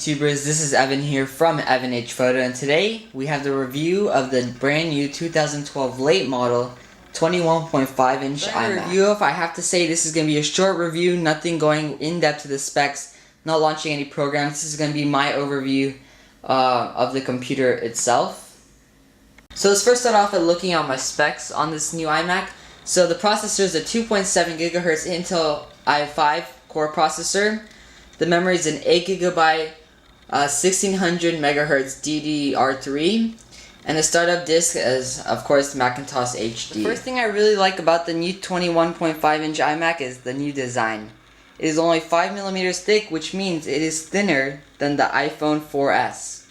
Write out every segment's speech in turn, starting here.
YouTubers? This is Evan here from Evan H Photo, and today we have the review of the brand new 2012 late model 21.5 inch iMac. Review, if I have to say, this is going to be a short review, nothing going in depth to the specs, not launching any programs. This is going to be my overview of the computer itself. So let's first start off at looking at my specs on this new iMac. So the processor is a 2.7 GHz Intel i5 core processor. The memory is an 8 GB 1600 MHz DDR3, and the startup disk is, of course, Macintosh HD. The first thing I really like about the new 21.5 inch iMac is the new design. It is only 5mm thick, which means it is thinner than the iPhone 4S.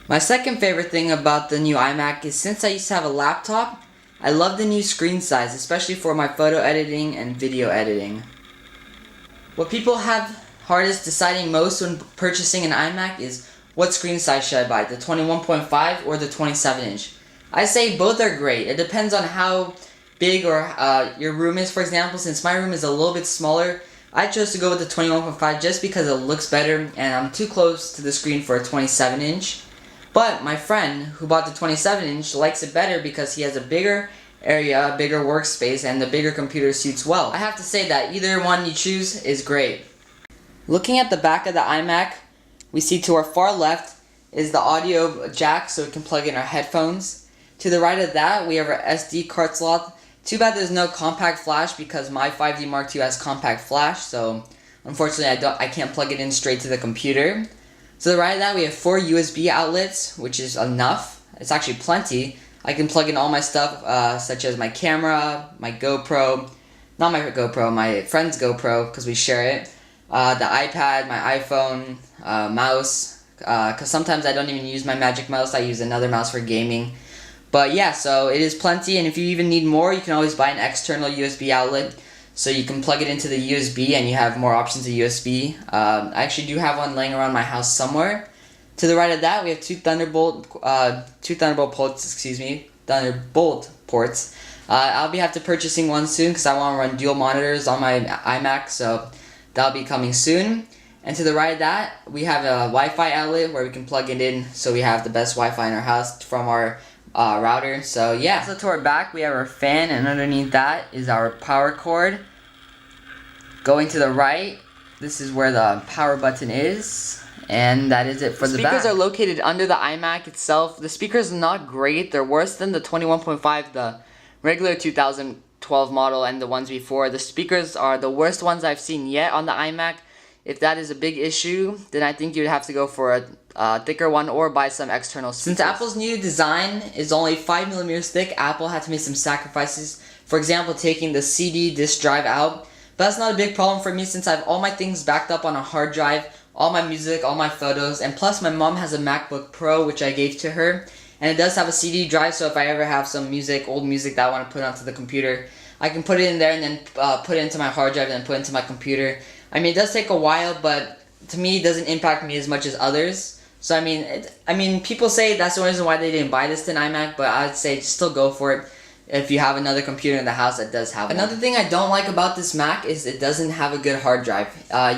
My second favorite thing about the new iMac is, since I used to have a laptop, I love the new screen size, especially for my photo editing and video editing. What people have hardest deciding most when purchasing an iMac is, what screen size should I buy, the 21.5 or the 27 inch? I say both are great. It depends on how big or your room is. For example, since my room is a little bit smaller, I chose to go with the 21.5 just because it looks better and I'm too close to the screen for a 27 inch. But my friend who bought the 27 inch likes it better because he has a bigger area, a bigger workspace, and the bigger computer suits well. I have to say that either one you choose is great. Looking at the back of the iMac, we see to our far left is the audio jack, so we can plug in our headphones. To the right of that, we have our SD card slot. Too bad there's no compact flash because my 5D Mark II has compact flash, so unfortunately I can't plug it in straight to the computer. To the right of that, we have 4 USB outlets, which is enough. It's actually plenty. I can plug in all my stuff, such as my camera, my GoPro, not my GoPro, my friend's GoPro, because we share it. The iPad, my iPhone, mouse, because sometimes I don't even use my Magic Mouse, I use another mouse for gaming. But yeah, so it is plenty, and if you even need more, you can always buy an external USB outlet, so you can plug it into the USB and you have more options of USB. I actually do have one laying around my house somewhere. To the right of that, we have two Thunderbolt ports. I'll be purchasing one soon because I want to run dual monitors on my iMac, so that'll be coming soon. And to the right of that, we have a Wi-Fi outlet where we can plug it in, so we have the best Wi-Fi in our house from our router. So yeah. So to our back, we have our fan, and underneath that is our power cord. Going to the right, this is where the power button is. And that is it for the back. The speakers are located under the iMac itself. The speakers are not great. They're worse than the 21.5, the regular 2012 model, and the ones before. The speakers are the worst ones I've seen yet on the iMac. If that is a big issue, then I think you'd have to go for a thicker one or buy some external speakers. Since Apple's new design is only 5mm thick, Apple had to make some sacrifices. For example, taking the CD disk drive out. But that's not a big problem for me since I have all my things backed up on a hard drive. All my music, all my photos, and plus my mom has a MacBook Pro which I gave to her, and it does have a CD drive, so if I ever have some music, old music that I want to put onto the computer, I can put it in there and then put it into my hard drive and then put it into my computer. I mean, it does take a while, but to me it doesn't impact me as much as others. So I mean, people say that's the reason why they didn't buy this in iMac, but I'd say just still go for it if you have another computer in the house that does have one. Another thing I don't like about this Mac is it doesn't have a good hard drive.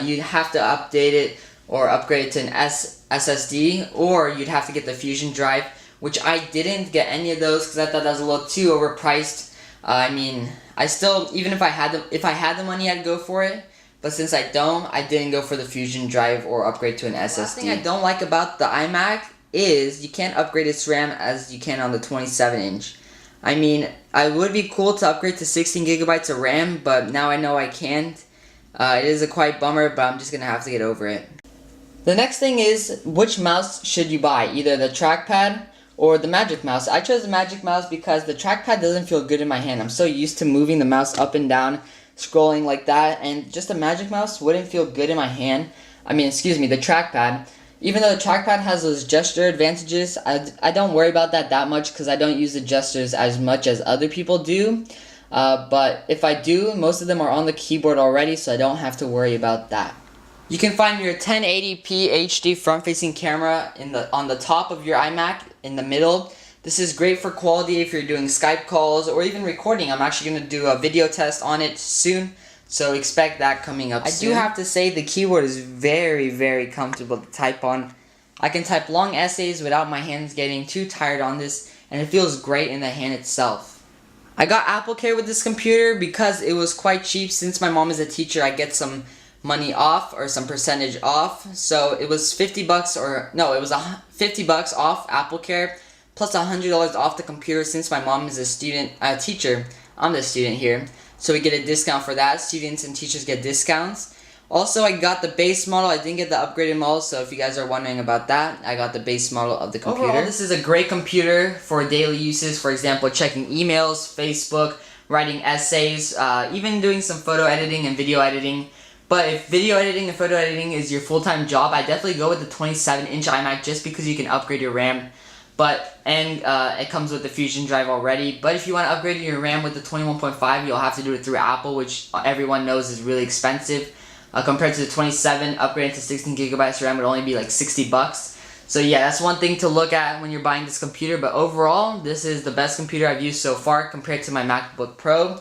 You have to update it or upgrade it to an SSD, or you'd have to get the Fusion drive, which I didn't get any of those because I thought that was a little too overpriced. I mean, I still, even if I had the money, I'd go for it. But since I don't, I didn't go for the Fusion drive or upgrade to an SSD. The last thing I don't like about the iMac is you can't upgrade its RAM as you can on the 27 inch. I mean, it would be cool to upgrade to 16 GB of RAM, but now I know I can't. It is a quite bummer, but I'm just gonna have to get over it. The next thing is, which mouse should you buy? Either the Trackpad or the Magic Mouse. I chose the Magic Mouse because the Trackpad doesn't feel good in my hand. I'm so used to moving the mouse up and down, scrolling like that, and just a Magic Mouse wouldn't feel good in my hand. I mean, excuse me, the Trackpad. Even though the Trackpad has those gesture advantages, I don't worry about that much because I don't use the gestures as much as other people do. But if I do, most of them are on the keyboard already, so I don't have to worry about that. You can find your 1080p HD front-facing camera on the top of your iMac in the middle. This is great for quality if you're doing Skype calls or even recording. I'm actually going to do a video test on it soon So expect that coming up soon. I do have to say the keyboard is very, very comfortable to type on. I can type long essays without my hands getting too tired on this, and it feels great in the hand itself. I got AppleCare with this computer because it was quite cheap. Since my mom is a teacher, I get some money off or some percentage off. So it was $50 it was $50 off AppleCare plus $100 off the computer. Since my mom is a teacher, I'm the student here. So we get a discount for that. Students and teachers get discounts. Also, I got the base model. I didn't get the upgraded model, so if you guys are wondering about that, I got the base model of the computer. Overall, this is a great computer for daily uses. For example, checking emails, Facebook, writing essays, even doing some photo editing and video editing. But if video editing and photo editing is your full-time job, I definitely go with the 27-inch iMac just because you can upgrade your RAM. It comes with the Fusion drive already. But if you want to upgrade your RAM with the 21.5, you'll have to do it through Apple, which everyone knows is really expensive. Compared to the 27, upgrading to 16 gigabytes RAM would only be like $60. So yeah, that's one thing to look at when you're buying this computer. But overall, this is the best computer I've used so far compared to my MacBook Pro.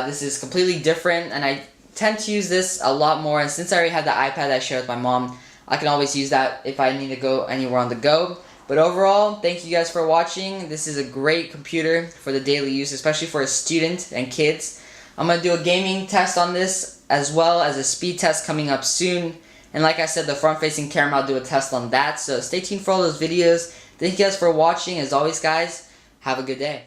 This is completely different, and I tend to use this a lot more. And since I already have the iPad I share with my mom, I can always use that if I need to go anywhere on the go. But overall, thank you guys for watching. This is a great computer for the daily use, especially for a student and kids. I'm going to do a gaming test on this as well as a speed test coming up soon. And like I said, the front-facing camera, I'll do a test on that. So stay tuned for all those videos. Thank you guys for watching. As always, guys, have a good day.